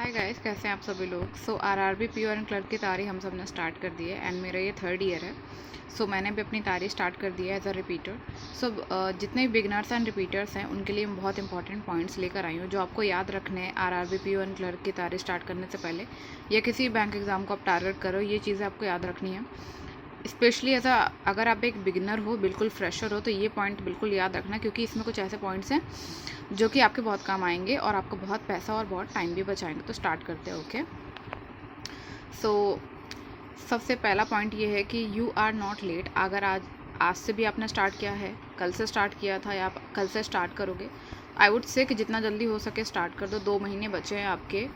Hi guys, कैसे हैं आप सभी लोग। आरआरबी पीओ एंड क्लर्क की तैयारी हम सब ने स्टार्ट कर दी है एंड मेरा ये 3rd ईयर है। मैंने भी अपनी तैयारी स्टार्ट कर दी है एज अ रिपीटर। जितने भी बिगनर्स एंड रिपीटर्स हैं उनके लिए मैं बहुत इंपॉर्टेंट पॉइंट्स लेकर आई हूँ जो आपको याद रखने हैं आरआरबी पीओ एंड क्लर्क की तैयारी स्टार्ट करने से पहले, या किसी बैंक एग्ज़ाम को आप टारगेट करो, ये चीज़ें आपको याद रखनी है। स्पेशली ऐसा अगर आप एक बिगिनर हो, बिल्कुल फ्रेशर हो, तो ये पॉइंट बिल्कुल याद रखना, क्योंकि इसमें कुछ ऐसे पॉइंट्स हैं जो कि आपके बहुत काम आएंगे और आपको बहुत पैसा और बहुत टाइम भी बचाएंगे। तो स्टार्ट करते हैं। ओके, सो सबसे पहला पॉइंट ये है कि यू आर नॉट लेट। अगर आज से भी आपने स्टार्ट किया है, कल से स्टार्ट किया था या आप कल से स्टार्ट करोगे, आई वुड से कि जितना जल्दी हो सके स्टार्ट कर दो। 2 महीने बचे हैं आपके,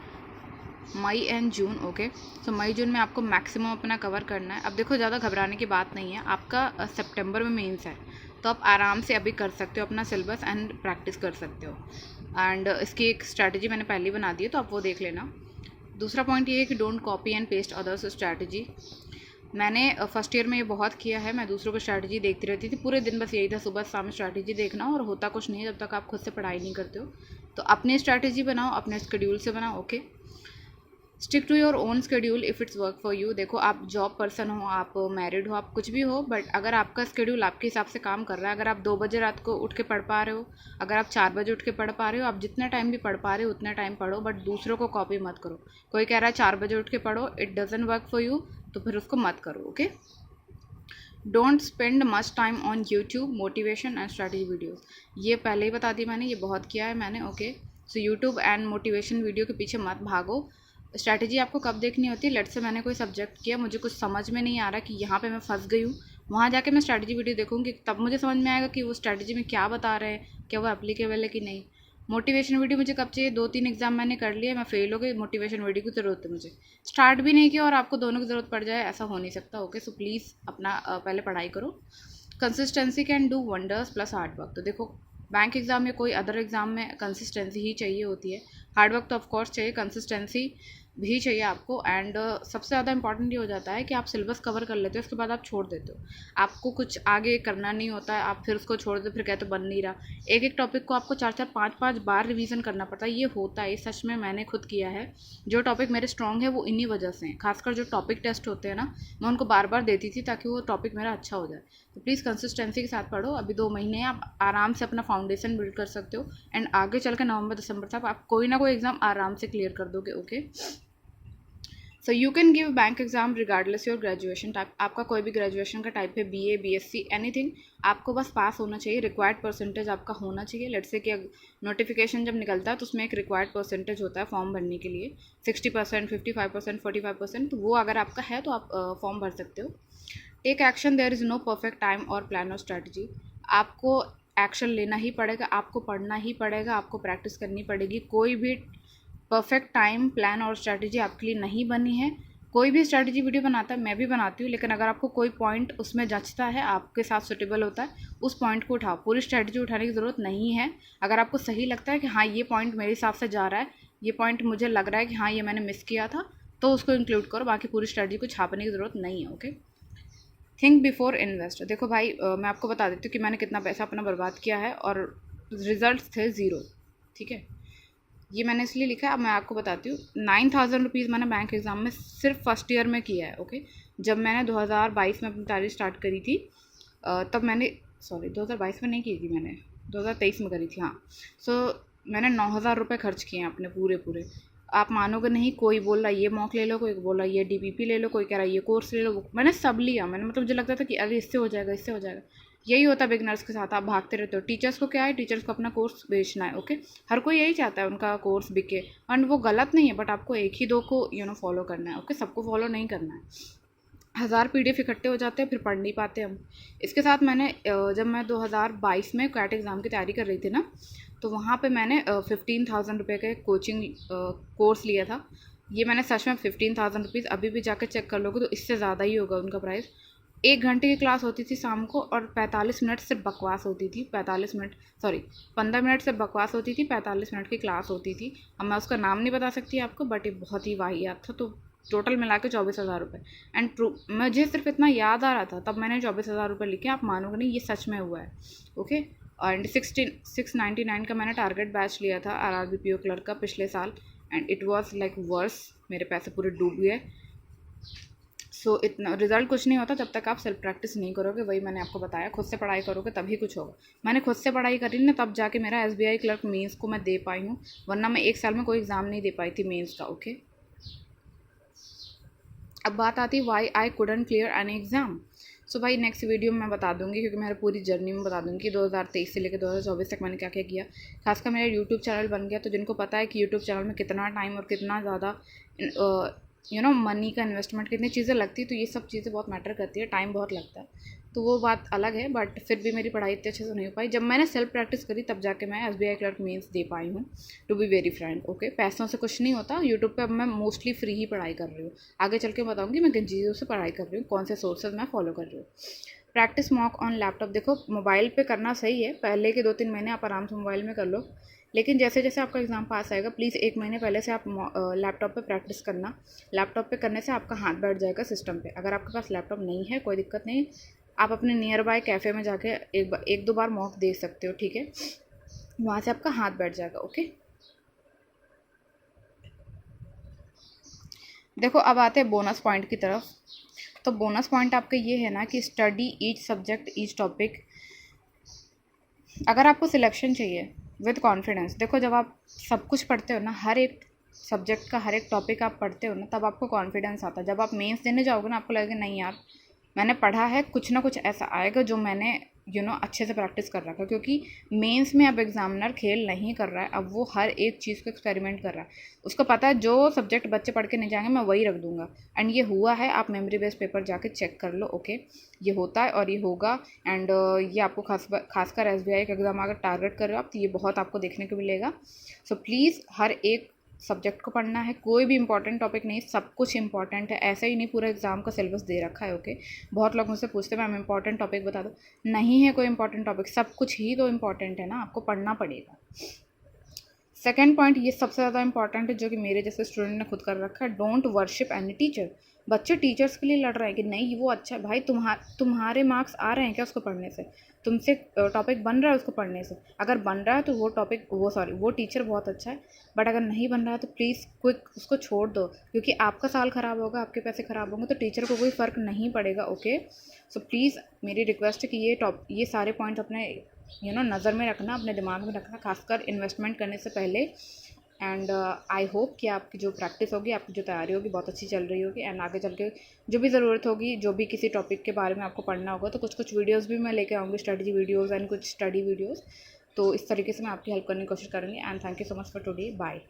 मई एंड जून। ओके, मई जून में आपको मैक्सिमम अपना कवर करना है। अब देखो, ज़्यादा घबराने की बात नहीं है। आपका सितंबर में मेंस है, तो आप आराम से अभी कर सकते हो अपना सिलेबस एंड प्रैक्टिस कर सकते हो। एंड इसकी एक स्ट्रैटेजी मैंने पहले ही बना दी है, तो आप वो देख लेना। दूसरा पॉइंट ये है कि don't copy and paste others strategy. मैंने फर्स्ट ईयर में ये बहुत किया है। मैं दूसरों की स्ट्रैटेजी देखती रहती थी पूरे दिन, बस यही था, सुबह शाम स्ट्रैटेजी देखना, और होता कुछ नहीं है जब तक आप खुद से पढ़ाई नहीं करते हो। तो अपनी स्ट्रैटेजी बनाओ, अपने शेड्यूल से बनाओ। Okay, stick to your own schedule if it's work for you. देखो, आप जॉब पर्सन हो, आप मैरिड हो, आप कुछ भी हो, बट अगर आपका स्केड्यूल आपके हिसाब से काम कर रहा है, अगर आप 2 बजे रात को उठ के पढ़ पा रहे हो, अगर आप 4 बजे उठ के पढ़ पा रहे हो, आप जितना टाइम भी पढ़ पा रहे हो उतना टाइम पढ़ो, बट दूसरों को कॉपी मत करो। कोई कह रहा है 4 बजे उठ के पढ़ो, it doesn't work for you, तो फिर उसको मत करो। Okay, don't spend much time on YouTube motivation and strategy videos. ये पहले ही बता दी मैंने, ये बहुत किया है मैंने। Okay, YouTube and motivation video के पीछे मत भागो। स्ट्रैटेजी आपको कब देखनी होती है? लेट से मैंने कोई सब्जेक्ट किया, मुझे कुछ समझ में नहीं आ रहा कि यहाँ पे मैं फंस गई हूँ, वहाँ जाके मैं स्ट्रैटेजी वीडियो देखूँगी, तब मुझे समझ में आएगा कि वो स्ट्रैटेजी में क्या बता रहे हैं, क्या वो एप्लीकेबल है कि नहीं। मोटिवेशन वीडियो मुझे कब चाहिए? 2-3 एग्जाम मैंने कर लिए, मैं फेल हो गई, मोटिवेशन वीडियो की ज़रूरत है मुझे। स्टार्ट भी नहीं किया और आपको दोनों की ज़रूरत पड़ जाए, ऐसा हो नहीं सकता। ओके, प्लीज़ अपना पहले पढ़ाई करो। Consistency can do wonders plus hard work. तो देखो, बैंक एग्ज़ाम या कोई अदर एग्ज़ाम में कंसिस्टेंसी ही चाहिए होती है। हार्ड वर्क तो ऑफकोर्स चाहिए, कंसिस्टेंसी भी चाहिए आपको। एंड सबसे ज़्यादा इंपॉर्टेंट ये हो जाता है कि आप सिलेबस कवर कर लेते हो, उसके बाद आप छोड़ देते हो, आपको कुछ आगे करना नहीं होता है, आप फिर उसको छोड़ दो, फिर कहते बन नहीं रहा। एक एक टॉपिक को आपको 4-4 5-5 बार रिवीजन करना पड़ता है। ये होता है, सच में मैंने खुद किया है। जो टॉपिक मेरे स्ट्रॉन्ग है वो इन्हीं वजह से हैं। खासकर जो टॉपिक टेस्ट होते हैं ना, मैं उनको बार बार देती थी ताकि वो टॉपिक मेरा अच्छा हो जाए। तो प्लीज़ कंसिस्टेंसी के साथ पढ़ो। अभी 2 महीने आप आराम से अपना फाउंडेशन बिल्ड कर सकते हो, एंड आगे चल के नवंबर दिसंबर तक आप कोई ना कोई एग्ज़ाम आराम से क्लियर कर दोगे। Okay, so you can give bank exam regardless your graduation type. आपका कोई भी ग्रेजुएशन का टाइप है, BA BSc एनीथिंग, आपको बस पास होना चाहिए। रिक्वायर्ड परसेंटेज आपका होना चाहिए। लेट्स से कि नोटिफिकेशन जब निकलता है तो उसमें एक रिक्वायर्ड परसेंटेज होता है फॉर्म भरने के लिए, 60%, 55%, 45%। तो वो अगर आपका है तो आप फॉर्म भर सकते हो। Take action, there is no perfect time और प्लान और स्ट्रैटेजी। आपको एक्शन लेना ही पड़ेगा, आपको पढ़ना ही पड़ेगा, आपको प्रैक्टिस करनी पड़ेगी। कोई भी परफेक्ट टाइम, प्लान और स्ट्रैटेजी आपके लिए नहीं बनी है। कोई भी स्ट्रैटेजी वीडियो बनाता है, मैं भी बनाती हूँ, लेकिन अगर आपको कोई पॉइंट उसमें जचता है, आपके साथ सुटेबल होता है, उस पॉइंट को उठाओ। पूरी स्ट्रैटेजी उठाने की ज़रूरत नहीं है। अगर आपको सही लगता है कि हाँ ये पॉइंट मेरे हिसाब से जा रहा है, ये पॉइंट मुझे लग रहा है कि हाँ ये मैंने मिस किया था, तो उसको इंक्लूड करो। बाकी पूरी स्ट्रैटेजी को छापने की ज़रूरत नहीं है। Okay, think before invest. देखो भाई, मैं आपको बता देती हूँ कि मैंने कितना पैसा अपना बर्बाद किया है और रिजल्ट थे 0। ठीक है, ये मैंने इसलिए लिखा है। अब मैं आपको बताती हूँ। 9,000 रुपीज़ मैंने बैंक एग्ज़ाम में सिर्फ फर्स्ट ईयर में किया है। ओके, जब मैंने 2022 में अपनी तैयारी स्टार्ट करी थी, तब मैंने 2022 में नहीं की थी, मैंने 2023 में करी थी। हाँ, मैंने 9,000 रुपये खर्च किए हैं अपने पूरे पूरे। आप मानोगे नहीं, कोई बोल रहा ये मॉक ले लो, कोई बोल रहा ये DPP ले लो, कोई कह रहा ये कोर्स ले लो, मैंने सब लिया। मैंने मतलब मुझे लगता था कि अरे इससे हो जाएगा, इससे हो जाएगा। यही होता है बिगनर्स के साथ, आप भागते रहते हो। टीचर्स को क्या है, टीचर्स को अपना कोर्स बेचना है। ओके, हर कोई यही चाहता है उनका कोर्स बिके, एंड वो गलत नहीं है, बट आपको एक ही दो को फॉलो करना है। ओके, सबको फॉलो नहीं करना है। 1000 PDF इकट्ठे हो जाते हैं, फिर पढ़ नहीं पाते हम। इसके साथ मैंने जब मैं 2022 में कैट एग्ज़ाम की तैयारी कर रही थी ना, तो वहाँ पे मैंने 15,000 रुपये का एक कोचिंग कोर्स लिया था। ये मैंने सच में 15,000 रुपीज़, अभी भी जाकर चेक कर लोगे तो इससे ज़्यादा ही होगा उनका प्राइस। 1 घंटे की क्लास होती थी शाम को, और 45 मिनट सिर्फ बकवास होती थी। 15 मिनट से बकवास होती थी, 45 मिनट की क्लास होती थी। अब मैं उसका नाम नहीं बता सकती आपको, बट ये बहुत ही वाहियात था। तो टोटल मिला के 24,000 रुपये। एंड मुझे सिर्फ इतना याद आ रहा था, तब मैंने 24,000 रुपये लिखे। आप मानोगे नहीं, ये सच में हुआ है। ओके, एंड 699 का मैंने टारगेट बैच लिया था RRBPO क्लर्क का पिछले साल, and it was like worse, मेरे पैसे पूरे डूब गए। सो इतना रिजल्ट कुछ नहीं होता जब तक आप सेल्फ प्रैक्टिस नहीं करोगे। वही मैंने आपको बताया, खुद से पढ़ाई करोगे तभी कुछ होगा। मैंने खुद से पढ़ाई करी ना, तब जाके मेरा SBI क्लर्क मेंस को मैं दे पाई हूँ, वरना मैं 1 साल में कोई एग्ज़ाम नहीं दे पाई थी मेंस का। ओके, अब बात आती है why I couldn't clear any exam. So भाई नेक्स्ट वीडियो में मैं बता दूंगी, क्योंकि मेरा पूरी जर्नी में बता दूंगी कि 2023 से लेकर 2024 तक मैंने क्या क्या किया। खासकर मेरा यूट्यूब चैनल बन गया, तो जिनको पता है कि यूट्यूब चैनल में कितना टाइम और कितना ज़्यादा मनी का इन्वेस्टमेंट, कितनी चीज़ें लगती है, तो ये सब चीज़ें बहुत मैटर करती है, टाइम बहुत लगता है, तो वो बात अलग है। बट फिर भी मेरी पढ़ाई इतने अच्छे से नहीं हो पाई। जब मैंने सेल्फ प्रैक्टिस करी तब जाके मैं SBI क्लर्क मेंस दे पाई हूँ, to be very frank. Okay, पैसों से कुछ नहीं होता। यूट्यूब पे अब मैं मोस्टली फ्री ही पढ़ाई कर रही हूँ। आगे चल के बताऊँगी मैं किन चीज़ों से पढ़ाई कर रही हूँ, कौन से सोर्सेज मैं फॉलो कर रही हूँ। प्रैक्टिस मॉक ऑन लैपटॉप, देखो मोबाइल पे करना सही है, पहले के 2-3 महीने आप आराम से मोबाइल में कर लो, लेकिन जैसे जैसे आपका एग्ज़ाम पास आएगा, प्लीज़ 1 महीने पहले से आप लैपटॉप पे प्रैक्टिस करना। लैपटॉप पे करने से आपका हाथ बैठ जाएगा सिस्टम पे। अगर आपके पास लैपटॉप नहीं है, कोई दिक्कत नहीं, आप अपने नियर बाय कैफ़े में जाके एक दो बार मॉक दे सकते हो, ठीक है, वहाँ से आपका हाथ बैठ जाएगा। ओके, देखो अब आते हैं बोनस पॉइंट की तरफ। तो बोनस पॉइंट आपका ये है ना कि study each subject each topic. अगर आपको सिलेक्शन चाहिए विद कॉन्फिडेंस, देखो जब आप सब कुछ पढ़ते हो ना, हर एक सब्जेक्ट का हर एक टॉपिक आप पढ़ते हो ना, तब आपको कॉन्फिडेंस आता है। जब आप मेंस देने जाओगे ना, आपको लगेगा नहीं यार मैंने पढ़ा है, कुछ ना कुछ ऐसा आएगा जो मैंने अच्छे से प्रैक्टिस कर रखा है। क्योंकि मेंस में अब एग्जामिनर खेल नहीं कर रहा है, अब वो हर एक चीज़ को एक्सपेरिमेंट कर रहा है। उसको पता है जो सब्जेक्ट बच्चे पढ़ के नहीं जाएंगे मैं वही रख दूंगा, एंड ये हुआ है। आप मेमोरी बेस्ड पेपर जाके चेक कर लो। ओके, ये होता है और ये होगा। एंड ये आपको खासकर SBI का एग्ज़ाम अगर टारगेट कर रहे हो आप, तो ये बहुत आपको देखने को मिलेगा। सो प्लीज़ हर एक सब्जेक्ट को पढ़ना है, कोई भी इंपॉर्टेंट टॉपिक नहीं, सब कुछ इंपॉर्टेंट है। ऐसा ही नहीं पूरा एग्जाम का सिलेबस दे रखा है। ओके, बहुत लोग मुझसे पूछते हैं मैम इंपॉर्टेंट टॉपिक बता दो, नहीं है कोई इंपॉर्टेंट टॉपिक, सब कुछ ही तो इंपॉर्टेंट है ना, आपको पढ़ना पड़ेगा। सेकेंड पॉइंट, ये सबसे ज़्यादा इंपॉर्टेंट है, जो कि मेरे जैसे स्टूडेंट ने खुद कर रखा है, डोंट वर्शिप एनी टीचर। बच्चे टीचर्स के लिए लड़ रहे हैं कि नहीं वो अच्छा है, भाई तुम्हारे मार्क्स आ रहे हैं क्या उसको पढ़ने से, तुमसे टॉपिक बन रहा है उसको पढ़ने से। अगर बन रहा है तो वो टीचर बहुत अच्छा है, बट अगर नहीं बन रहा है तो प्लीज़ क्विक उसको छोड़ दो, क्योंकि आपका साल ख़राब होगा, आपके पैसे ख़राब होंगे, तो टीचर को कोई फ़र्क नहीं पड़ेगा। ओके, सो प्लीज़ मेरी रिक्वेस्ट है कि ये सारे पॉइंट्स अपने नज़र में रखना, अपने दिमाग में रखना, खासकर इन्वेस्टमेंट करने से पहले। एंड आई होप कि आपकी जो प्रैक्टिस होगी, आपकी जो तैयारी होगी, बहुत अच्छी चल रही होगी। एंड आगे चल के जो भी ज़रूरत होगी, जो भी किसी टॉपिक के बारे में आपको पढ़ना होगा, तो कुछ वीडियोस भी मैं लेके आऊँगी, स्ट्रेटजी वीडियोस एंड कुछ स्टडी वीडियोस। तो इस तरीके से मैं आपकी हेल्प करने की कोशिश करूँगी। And thank you so much for today, bye.